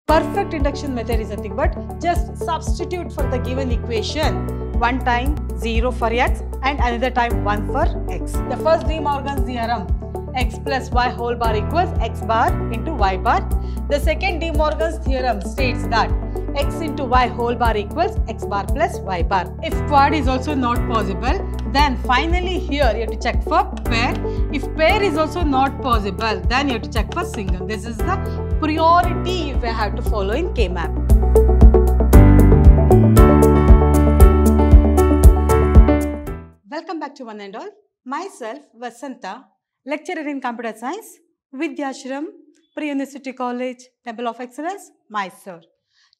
Perfect induction method is nothing but just substitute for the given equation one time 0 for x and another time 1 for x. The first De Morgan's theorem, x plus y whole bar equals x bar into y bar. The second De Morgan's theorem states that x into y whole bar equals x bar plus y bar. If quad is also not possible, then finally here you have to check for pair. If pair is also not possible, then you have to check for single. This is the priority we have to follow in K-map. Welcome back to one and all. Myself, Vasanta, lecturer in computer science, Vidhyaashram, Pre-University College, Temple of Excellence, Mysuru.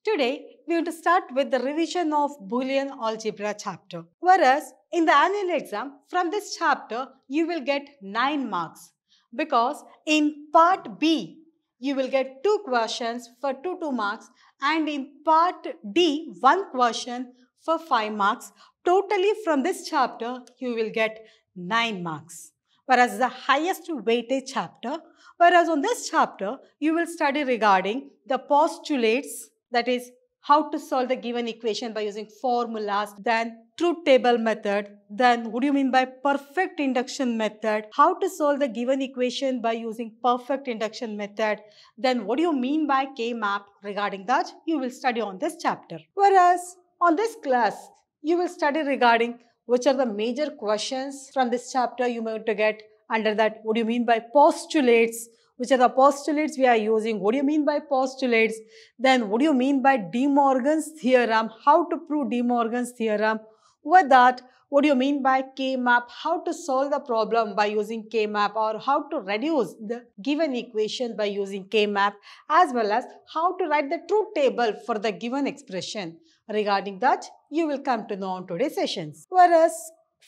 Today, we are going to start with the revision of Boolean Algebra chapter. Whereas, in the annual exam, from this chapter, you will get 9 marks. Because in part B, you will get 2 questions for 2 marks, and in part D, 1 question for 5 marks. Totally from this chapter, you will get 9 marks. Whereas the highest weightage chapter, whereas on this chapter, you will study regarding the postulates, that is how to solve the given equation by using formulas, then truth table method, then what do you mean by perfect induction method, how to solve the given equation by using perfect induction method, then what do you mean by K-map, regarding that you will study on this chapter. Whereas on this class, you will study regarding which are the major questions from this chapter you may to get. Under that, what do you mean by postulates, which are the postulates we are using, what do you mean by postulates, then what do you mean by De Morgan's theorem, how to prove De Morgan's theorem, with that, what do you mean by K-map, how to solve the problem by using K-map, or how to reduce the given equation by using K-map, as well as how to write the truth table for the given expression. Regarding that, you will come to know on today's sessions. Whereas,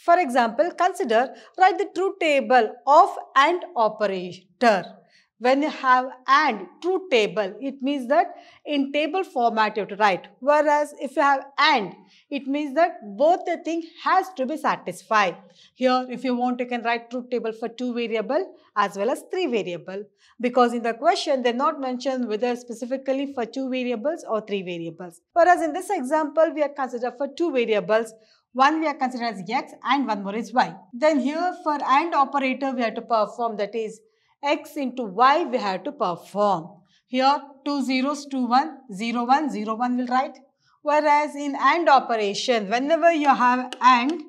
for example, consider write the truth table of AND operator. When you have AND truth table, it means that in table format you have to write. Whereas if you have AND, it means that both the thing has to be satisfied. Here, if you want, you can write truth table for 2 variable as well as 3 variable. Because in the question, they are not mentioned whether specifically for 2 variables or 3 variables. Whereas in this example, we are considered for 2 variables. One we are considered as x and one more is y. Then here for AND operator, we have to perform, that is x into y we have to perform. Here 2 zeros, 2 1, 0 1, 0 1 will write. Whereas in AND operation, whenever you have AND,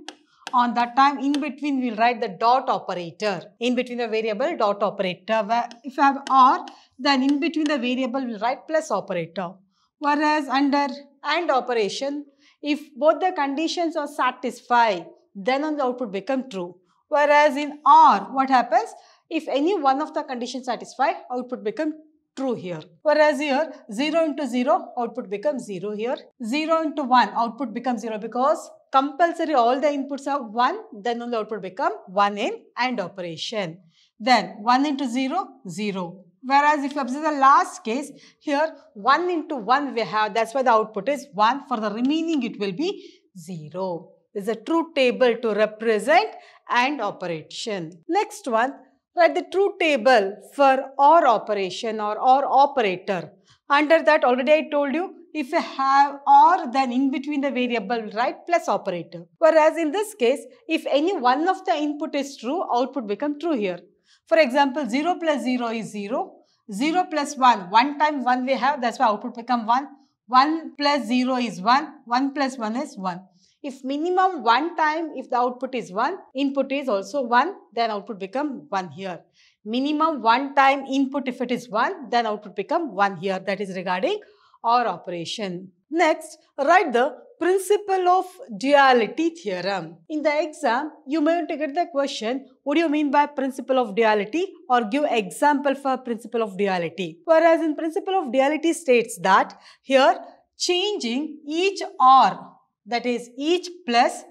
on that time in between we will write the dot operator. In between the variable dot operator. Where if you have OR, then in between the variable we will write plus operator. Whereas under AND operation, if both the conditions are satisfied, then on the output become true. Whereas in OR, what happens? If any one of the conditions satisfy, output become true here. Whereas here, 0 into 0, output becomes 0 here. 0 into 1, output becomes 0 because compulsory all the inputs are 1, then only output become 1 in AND operation. Then 1 into 0, 0. Whereas if you observe the last case, here 1 into 1 we have, that's why the output is 1. For the remaining, it will be 0. This is a truth table to represent AND operation. Next one, write the truth table for OR operation or OR operator. Under that, already I told you, if you have OR, then in between the variable, write plus operator. Whereas in this case, if any one of the input is true, output become true here. For example, 0 plus 0 is 0. 0 plus 1, 1 time 1 we have, that's why output become 1. 1 plus 0 is 1. 1 plus 1 is 1. If minimum 1 time, if the output is 1, input is also 1, then output become 1 here. Minimum 1 time input, if it is 1, then output become 1 here. That is regarding OR operation. Next, write the principle of duality theorem. In the exam, you may want to get the question, what do you mean by principle of duality, or give example for principle of duality. Whereas in principle of duality states that here changing each OR, that is each plus,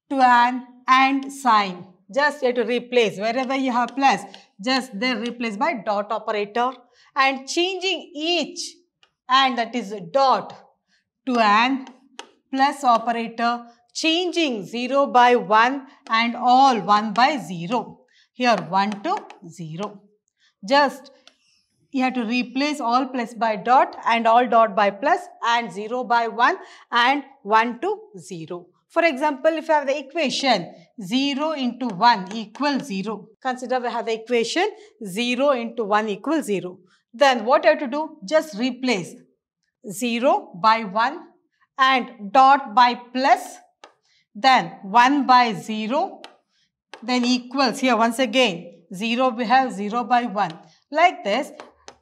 to an AND sign. Just you have to replace wherever you have plus, just then replace by dot operator, and changing each AND, that is dot, to an plus operator, changing 0 by 1 and all 1 by 0. Here 1 to 0. Just you have to replace all plus by dot and all dot by plus and 0 by 1 and 1 to 0. For example, if you have the equation 0 into 1 equals 0. Consider we have the equation 0 into 1 equals 0. Then what you have to do? Just replace 0 by 1 and dot by plus, then 1 by 0, then equals here once again 0 we have 0 by 1. Like this,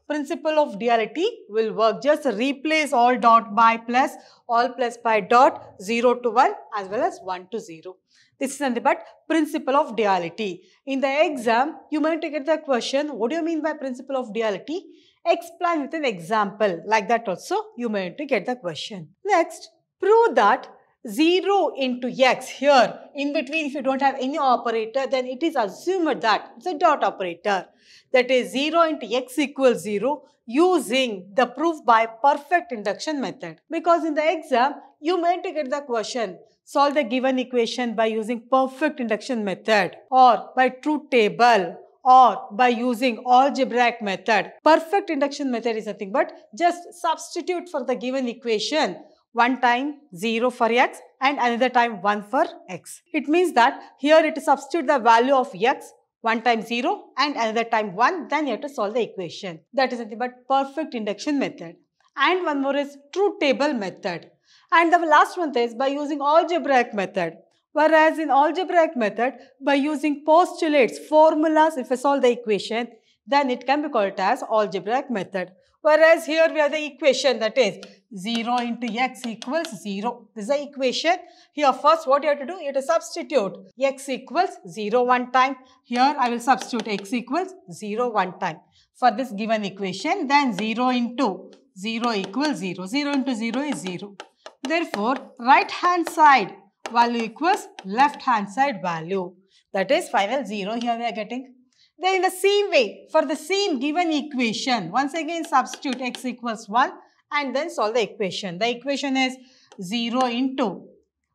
principle of duality will work. Just replace all dot by plus, all plus by dot, 0 to 1 as well as 1 to 0. This is nothing but principle of duality. In the exam, you might get the question, what do you mean by principle of duality? Explain with an example. Like that also, you might get the question. Next, prove that 0 into x here, in between if you don't have any operator, then it is assumed that it's a dot operator. That is 0 into x equals 0 using the proof by perfect induction method. Because in the exam, you might get the question, solve the given equation by using perfect induction method or by truth table or by using algebraic method. Perfect induction method is nothing but just substitute for the given equation one time 0 for x and another time 1 for x. It means that here it substitute the value of x one time 0 and another time 1, then you have to solve the equation. That is nothing but perfect induction method. And one more is truth table method. And the last one is by using algebraic method. Whereas in algebraic method, by using postulates, formulas, if I solve the equation, then it can be called as algebraic method. Whereas here we have the equation, that is 0 into x equals 0. This is the equation. Here first what you have to do, you have to substitute x equals 0 one time. Here I will substitute x equals 0 one time for this given equation. Then 0 into 0 equals 0. 0 into 0 is 0. Therefore, right hand side value equals left hand side value. That is final 0 here we are getting. Then in the same way, for the same given equation, once again substitute x equals 1 and then solve the equation. The equation is 0 into,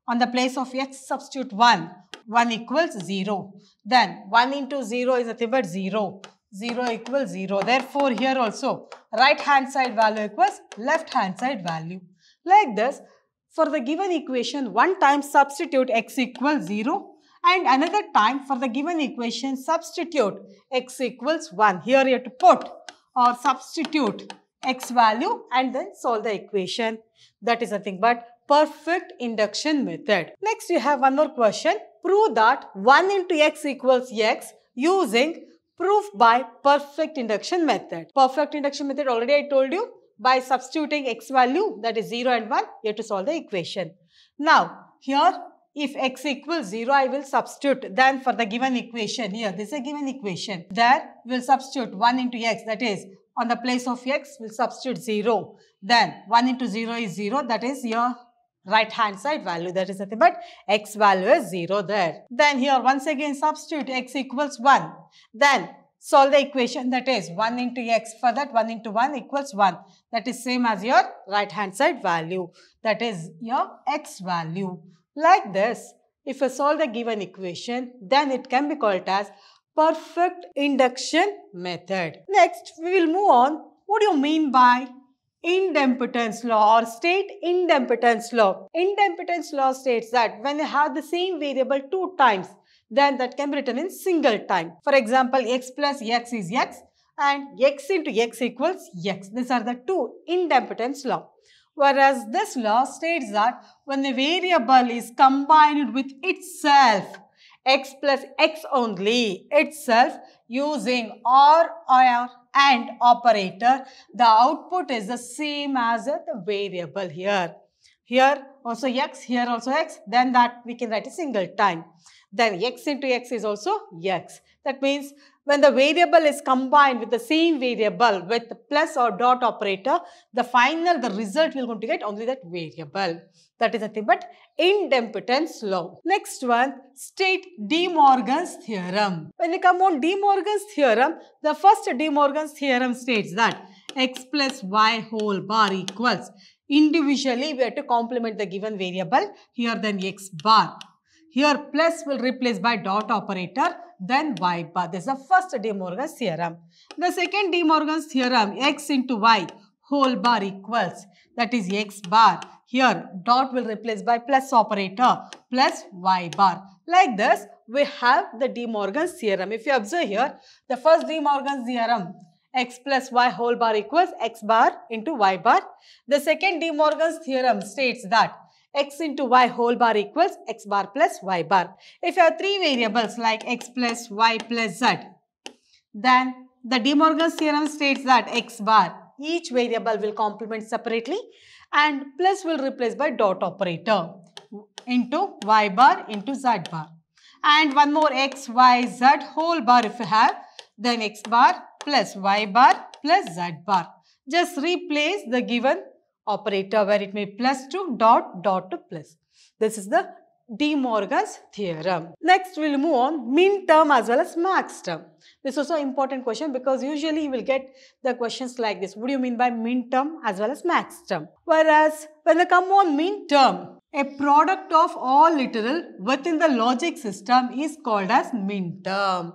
on the place of x substitute 1, 1 equals 0. Then 1 into 0 is nothing but 0. 0 equals 0. Therefore, here also right hand side value equals left hand side value. Like this, for the given equation, one time substitute x equals 0. And another time for the given equation, substitute x equals 1. Here you have to put or substitute x value and then solve the equation. That is nothing but perfect induction method. Next, you have one more question. Prove that 1 into x equals x using proof by perfect induction method. Perfect induction method already I told you. By substituting x value, that is 0 and 1, you have to solve the equation. Now, here if x equals 0, I will substitute. Then for the given equation, here this is a given equation. There we will substitute 1 into x, that is on the place of x we will substitute 0. Then 1 into 0 is 0, that is your right hand side value. That is nothing but x value is 0 there. Then here once again substitute x equals 1. Then solve the equation, that is 1 into x. For that 1 into 1 equals 1. That is same as your right hand side value. That is your x value. Like this, if I solve the given equation, then it can be called as perfect induction method. Next, we will move on. What do you mean by idempotence law or state idempotence law? Idempotence law states that when you have the same variable two times, then that can be written in single time. For example, x plus x is x and x into x equals x. These are the two idempotence law. Whereas this law states that when the variable is combined with itself, x plus x only, itself, using or and operator, the output is the same as the variable here. Here also x, here also x, then that we can write a single time. Then x into x is also x. That means when the variable is combined with the same variable with plus or dot operator, the result we are going to get only that variable. That is nothing but idempotence law. Next one, state De Morgan's theorem. When you come on De Morgan's theorem, the first De Morgan's theorem states that x plus y whole bar equals, individually we have to complement the given variable, here then x bar. Here plus will replace by dot operator, then y bar. This is the first De Morgan's theorem. The second De Morgan's theorem, x into y whole bar equals, that is x bar. Here dot will replace by plus operator plus y bar. Like this, we have the De Morgan's theorem. If you observe here, the first De Morgan's theorem, x plus y whole bar equals x bar into y bar. The second De Morgan's theorem states that x into y whole bar equals x bar plus y bar. If you have three variables like x plus y plus z, then the De Morgan's theorem states that x bar, each variable will complement separately and plus will replace by dot operator into y bar into z bar. And one more x, y, z whole bar if you have, then x bar plus y bar plus z bar. Just replace the given operator where it may plus to dot to plus. This is the De Morgan's theorem. Next we will move on min term as well as max term. This is also an important question because usually you will get the questions like this. What do you mean by min term as well as max term? Whereas when they come on min term, a product of all literal within the logic system is called as min term.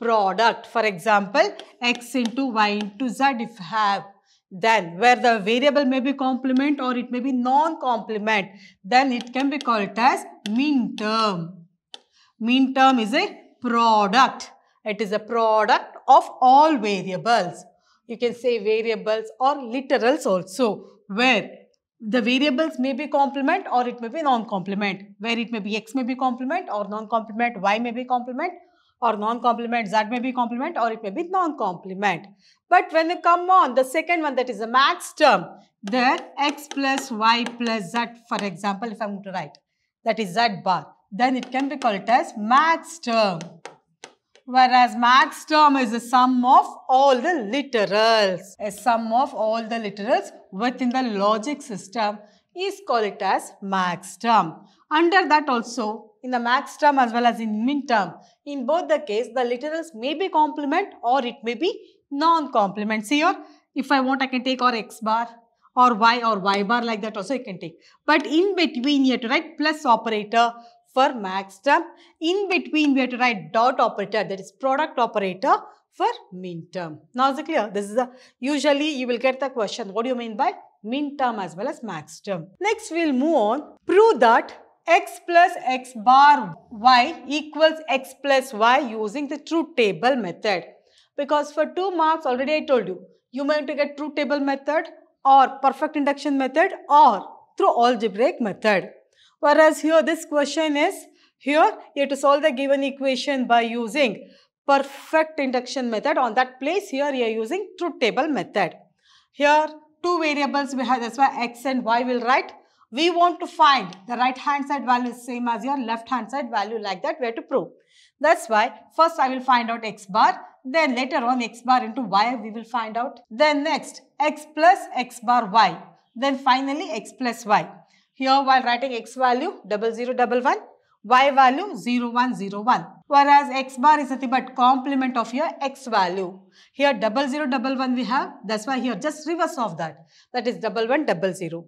Product, for example, x into y into z if you have, then where the variable may be complement or it may be non-complement, then it can be called as min term. Min term is a product. It is a product of all variables. You can say variables or literals also, where the variables may be complement or it may be non-complement, where it may be x may be complement or non-complement, y may be complement or non-complement, z may be complement or it may be non-complement. But when you come on the second one, that is the max term, there x plus y plus z, for example, if I am going to write, that is z bar, then it can be called as max term. Whereas max term is the sum of all the literals. A sum of all the literals within the logic system is called as max term. Under that also, in the max term as well as in min term, in both the case, the literals may be complement or it may be non-complement. See here, if I want, I can take or x bar or y bar, like that also you can take. But in between, you have to write plus operator for max term. In between, we have to write dot operator, that is product operator for min term. Now is it clear? This is usually you will get the question, what do you mean by min term as well as max term? Next, we will move on. Prove that x plus x bar y equals x plus y using the truth table method. Because for 2 marks, already I told you, you may have to get truth table method or perfect induction method or through algebraic method. Whereas here this question is, here you have to solve the given equation by using perfect induction method. On that place, here you are using truth table method. Here 2 variables we have, that's why x and y will write. We want to find the right hand side value is same as your left hand side value, like that we have to prove. That's why first I will find out x bar, then later on x bar into y we will find out. Then next x plus x bar y, then finally x plus y. Here while writing x value 0011, y value 0101. Whereas x bar is nothing but complement of your x value. Here 0011 we have, that's why here just reverse of that. That is 1100.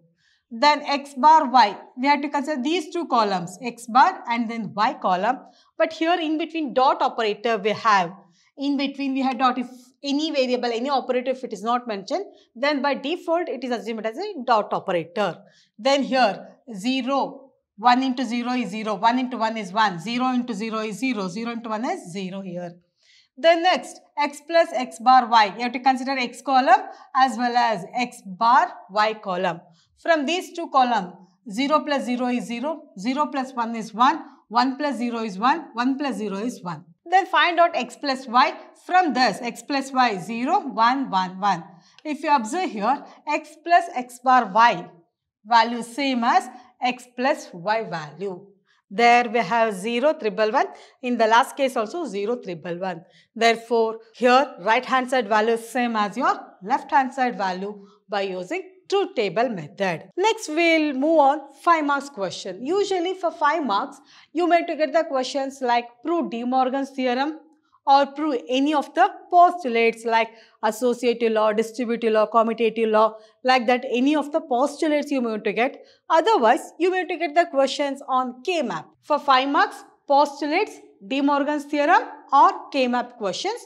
Then x bar y, we have to consider these 2 columns, x bar and then y column. But here in between dot operator we have, in between we have dot. If any variable, any operator, if it is not mentioned, then by default it is assumed as a dot operator. Then here 0, 1 into 0 is 0, 1 into 1 is 1, 0 into 0 is 0, 0 into 1 is 0 here. Then next x plus x bar y, you have to consider x column as well as x bar y column. From these 2 columns, 0 plus 0 is 0, 0 plus 1 is 1, 1 plus 0 is 1, 1 plus 0 is 1. Then find out x plus y. From this, x plus y 0, 1, 1, 1. If you observe here, x plus x bar y value same as x plus y value. There we have 0, 111. In the last case also 0, 111. Therefore, here right hand side value is same as your left hand side value by using truth table method. Next, we'll move on 5 marks question. Usually for 5 marks, you may to get the questions like prove De Morgan's theorem or prove any of the postulates like associative law, distributive law, commutative law, like that any of the postulates you may want to get. Otherwise, you may want to get the questions on K-map. For 5 marks, postulates, De Morgan's theorem or K-map questions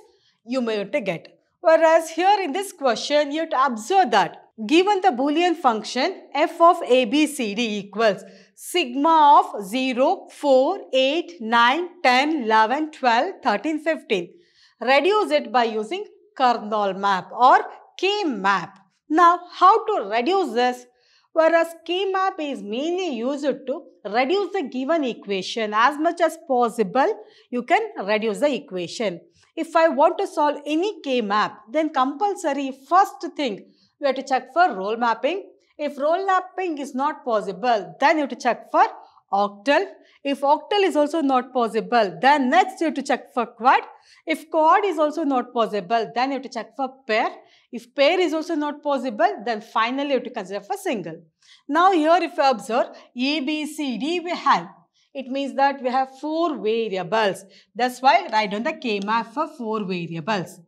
you may want to get. Whereas here in this question, you have to observe that given the Boolean function f of a, b, c, d equals sigma of 0, 4, 8, 9, 10, 11, 12, 13, 15. Reduce it by using kernel map or K-map. Now, how to reduce this? Whereas K-map is mainly used to reduce the given equation as much as possible, you can reduce the equation. If I want to solve any K-map, then compulsory first thing we have to check for role mapping. If role mapping is not possible, then you have to check for octal. If octal is also not possible, then next you have to check for quad. If quad is also not possible, then you have to check for pair. If pair is also not possible, then finally you have to consider for single. Now here if you observe A, B, C, D we have. It means that we have 4 variables. That's why write down the K-map for 4 variables.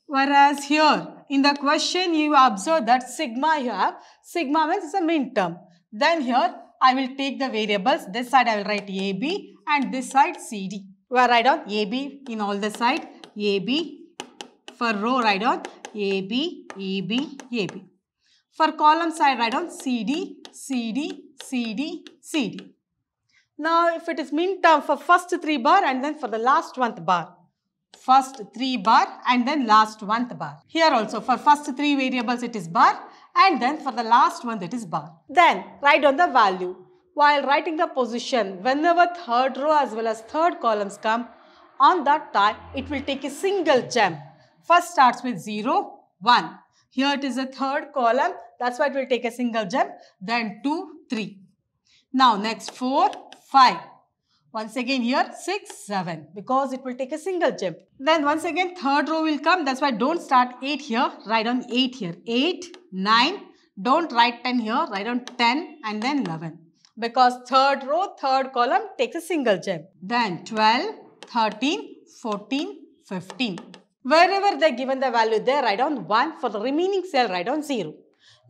Whereas here in the question you observe that sigma you have. Sigma means it's a min term. Then here I will take the variables. This side I will write AB and this side CD. Where write down AB in all the side. AB. For row write down AB, EB, AB. For column side write down CD, CD, CD, CD. Now if it is min term for first 3 bar and then for the last 1th bar. First 3 bar and then last 1th bar. Here also for first 3 variables it is bar and then for the last one it is bar. Then write down the value. While writing the position, whenever 3rd row as well as 3rd columns come, on that time it will take a single jump. First starts with 0, 1. Here it is a 3rd column, that's why it will take a single jump. Then 2, 3. Now next 4, 5. Once again here 6, 7 because it will take a single jump. Then once again 3rd row will come. That's why don't start 8 here. Write down 8 here. 8, 9. Don't write 10 here. Write down 10 and then 11. Because 3rd row, 3rd column takes a single jump. Then 12, 13, 14, 15. Wherever they given the value there, write down 1. For the remaining cell, write down 0.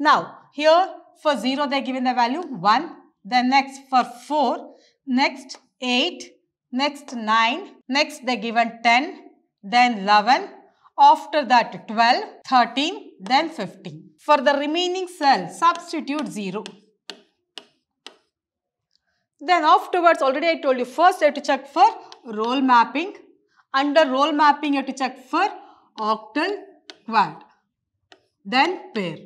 Now here for 0 they given the value 1. Then next for 4. Next 8, next 9, next they given 10, then 11, after that 12, 13, then 15. For the remaining cell, substitute 0. Then afterwards, already I told you, first you have to check for role mapping. Under role mapping, you have to check for octal, quad, then pair.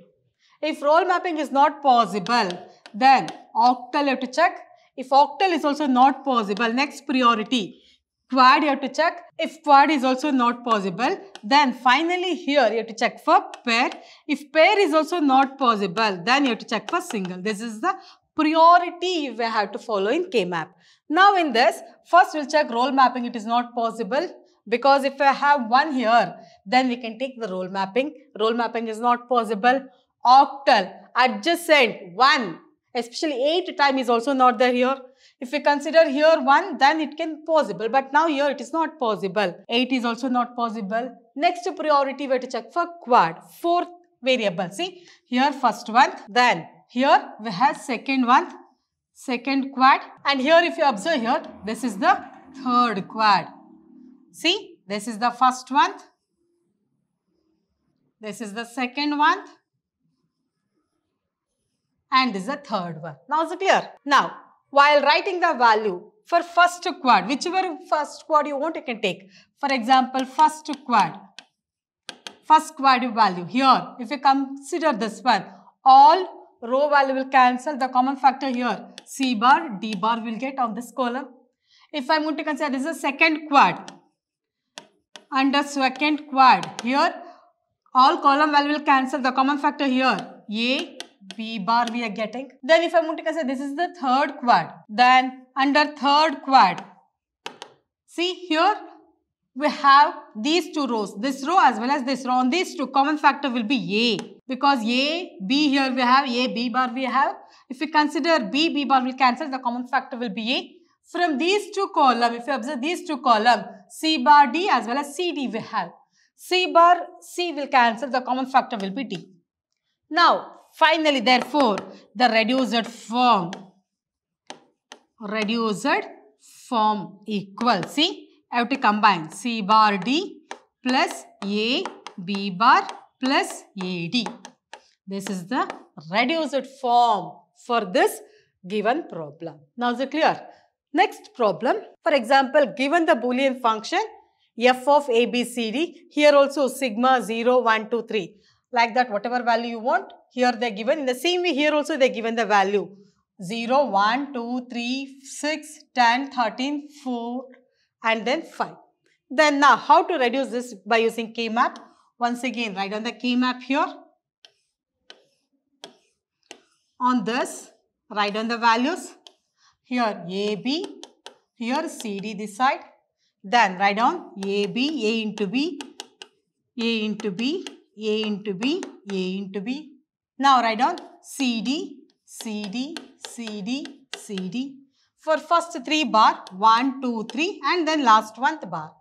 If role mapping is not possible, then octal you have to check. If octal is also not possible, next priority, quad you have to check. If quad is also not possible, then finally here you have to check for pair. If pair is also not possible, then you have to check for single. This is the priority we have to follow in K-map. Now in this, first we'll check role mapping. It is not possible because if I have 1 here, then we can take the role mapping. Role mapping is not possible. Octal, adjacent, 1. Especially 8 time is also not there here. If we consider here 1, then it can possible. But now here it is not possible. 8 is also not possible. Next priority we have to check for quad. 4th variable. See, here first one. Then here we have second one. Second quad. And here if you observe here, this is the 3rd quad. See, this is the first one. This is the second one. And this is the 3rd one. Now is it clear? Now, while writing the value for first quad, whichever first quad you want, you can take. For example, first quad value here. If you consider this one, all row value will cancel. The common factor here, C bar, D bar will get on this column. If I want to consider this is a second quad. Under second quad, here all column value will cancel. The common factor here, A, B bar we are getting. Then if I want to consider this is the 3rd quad. Then under 3rd quad, see here we have these 2 rows. This row as well as this row. On these 2 common factor will be A. Because A, B here we have, A, B bar we have. If we consider B, B bar will cancel. The common factor will be A. From these two columns, if you observe these two columns, C bar D as well as CD we have. C bar C will cancel, the common factor will be D. Now, finally, therefore, the reduced form equals, see, I have to combine C bar D plus A B bar plus AD. This is the reduced form for this given problem. Now, is it clear? Next problem, for example, given the Boolean function f of a, b, c, d, here also sigma 0, 1, 2, 3. Like that, whatever value you want, here they are given. In the same way, here also they are given the value 0, 1, 2, 3, 6, 10, 13, 4 and then 5. Then now, how to reduce this by using K-map? Once again, write on the K-map here. On this, write down the values. Here AB, here CD this side. Then write down AB, A into B, A into B, A into B, A into B. Now write down CD, CD, CD, CD. For first 3 bar, 1, 2, 3 and then last 1th bar.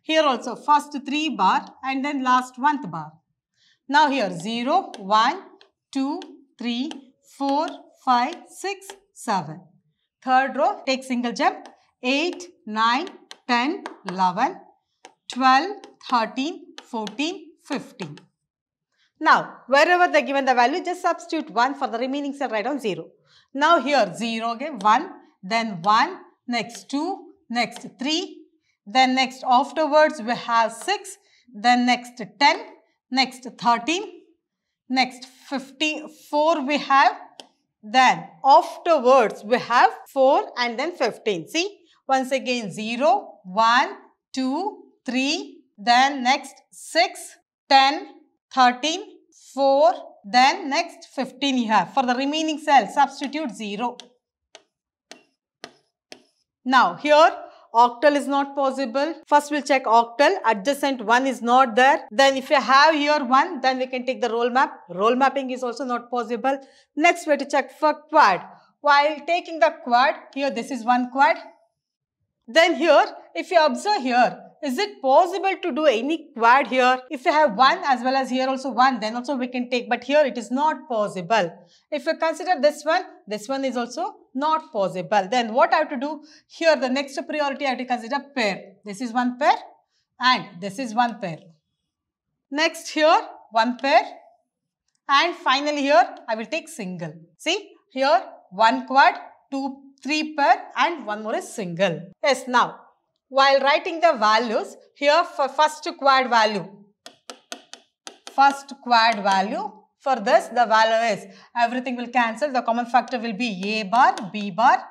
Here also first 3 bar and then last 1th bar. Now here 0, 1, 2, 3, 4, 5, 6, 7. Third row, take single jump, 8, 9, 10, 11, 12, 13, 14, 15. Now, wherever they given the value, just substitute 1 for the remaining cell, write down 0. Now here 0, okay, 1, then 1, next 2, next 3, then next afterwards we have 6, then next 10, next 13, next 54 we have, then afterwards we have 4 and then 15. See, once again 0, 1, 2, 3, then next 6, 10, 13, 4, then next 15 you have. For the remaining cell, substitute 0. Now here octal is not possible. First we'll check octal. Adjacent 1 is not there. Then if you have here 1, then we can take the roll map. Roll mapping is also not possible. Next we have to check for quad. While taking the quad, here this is one quad. Then here, if you observe here, is it possible to do any quad here? If you have 1 as well as here also 1, then also we can take. But here it is not possible. If you consider this one is also not possible. Then what I have to do? Here the next priority I have to consider pair. This is one pair and this is one pair. Next here one pair and finally here I will take single. See here one quad, 2, 3 pair and one more is single. Yes, now while writing the values, here for first quad value, for this the value is, everything will cancel, the common factor will be A bar, B bar.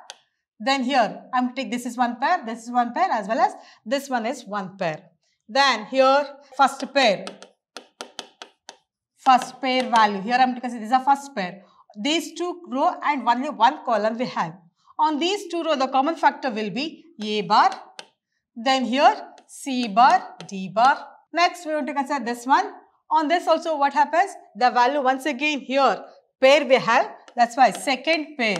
Then here I am going to take this is one pair, this is one pair as well as this one is one pair. Then here first pair value, here I am going to consider this is a first pair. These two row and only one column we have. On these two row the common factor will be A bar. Then here C bar, D bar. Next we want to consider this one. On this also what happens? The value once again here pair we have. That's why second pair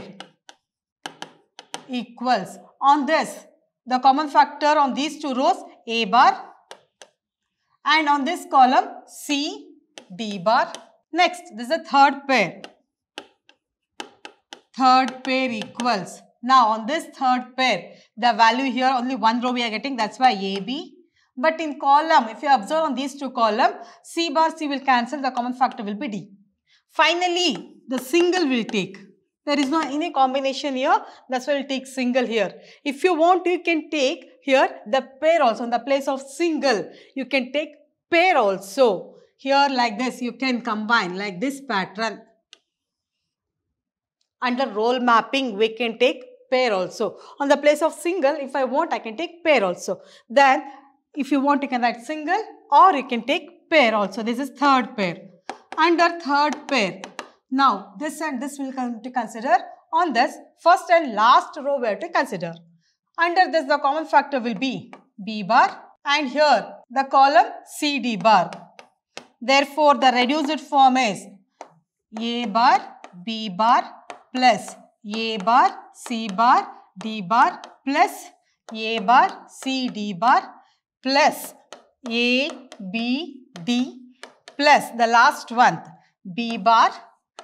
equals. On this the common factor on these two rows A bar. And on this column C, D bar. Next this is the third pair. Third pair equals. Now on this third pair, the value here only one row we are getting, that's why AB. But in column, if you observe on these two columns, C bar C will cancel, the common factor will be D. Finally, the single will take. There is no any combination here, that's why we'll take single here. If you want, you can take here the pair also. In the place of single, you can take pair also. Here like this, you can combine like this pattern. Under roll mapping, we can take pair also. On the place of single, if I want, I can take pair also. Then, if you want, you can write single or you can take pair also. This is third pair. Under third pair, now this and this will come to consider. On this, first and last row we have to consider. Under this, the common factor will be B bar and here the column C, D bar. Therefore, the reduced form is A bar, B bar plus A bar, C bar, D bar plus A bar C D bar plus A B D plus the last one B bar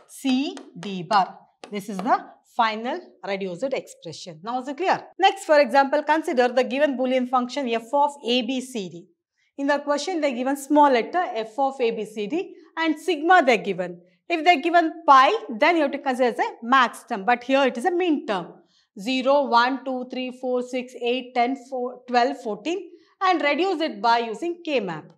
C D bar. This is the final reduced expression. Now is it clear? Next, for example, consider the given Boolean function f of ABCD. In the question, they are given small letter f of ABCD and sigma they are given. If they are given pi, then you have to consider as a max term. But here it is a min term. 0, 1, 2, 3, 4, 6, 8, 10, 12, 14 and reduce it by using K-map.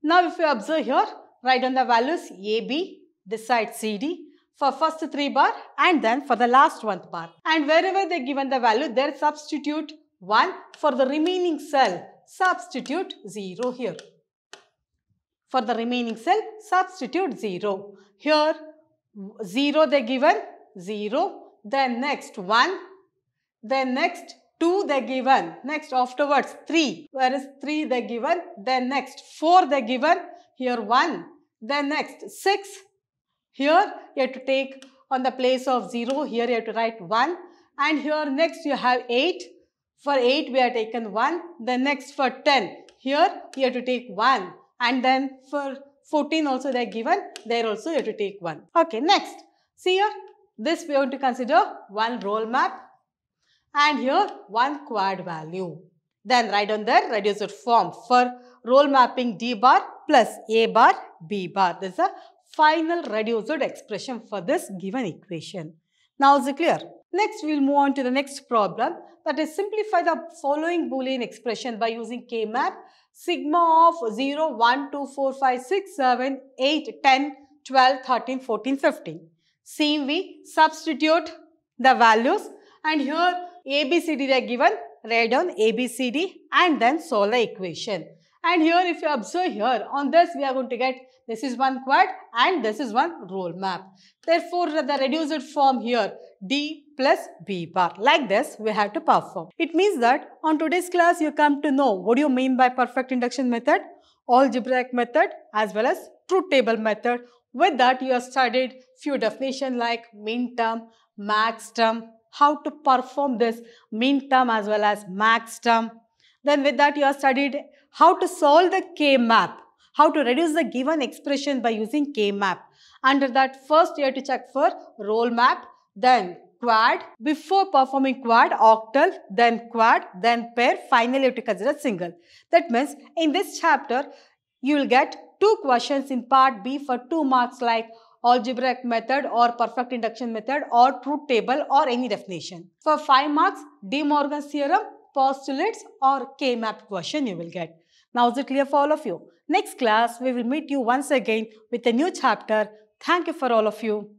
Now if you observe here, write down the values AB, this side CD for first 3 bar and then for the last 1 bar. And wherever they given the value, there substitute 1 for the remaining cell. Substitute 0 here. For the remaining cell, substitute 0. Here 0 they given 0, then next 1, then next 2 they given, next afterwards 3, whereas 3 they given, then next 4 they given, here 1, then next 6, here you have to take on the place of 0, here you have to write 1 and here next you have 8, for 8 we have taken 1, then next for 10, here you have to take 1 and then for 14 also they are given, there also you have to take 1. Okay, next, see here, this we are going to consider one roll map and here one quad value. Then write on the reduced form for roll mapping D bar plus A bar B bar. This is a final reduced expression for this given equation. Now is it clear? Next we will move on to the next problem, that is simplify the following Boolean expression by using K-map. Sigma of 0, 1, 2, 4, 5, 6, 7, 8, 10, 12, 13, 14, 15. Same way, substitute the values and here ABCD they are given, write down ABCD and then solve the equation. And here if you observe here, on this we are going to get, this is one quad and this is one roll map. Therefore, the reduced form here, D plus B bar. Like this, we have to perform. It means that on today's class, you come to know what do you mean by perfect induction method, algebraic method as well as truth table method. With that, you have studied few definitions like min term, max term, how to perform this min term as well as max term. Then with that, you have studied how to solve the K-map, how to reduce the given expression by using K-map. Under that, first you have to check for roll map, then quad. Before performing quad, octal, then quad, then pair. Finally, you have to consider single. That means in this chapter, you will get 2 questions in part B for 2 marks like algebraic method or perfect induction method or truth table or any definition. For 5 marks, De Morgan's theorem, postulates or K-map question you will get. Now is it clear for all of you? Next class, we will meet you once again with a new chapter. Thank you for all of you.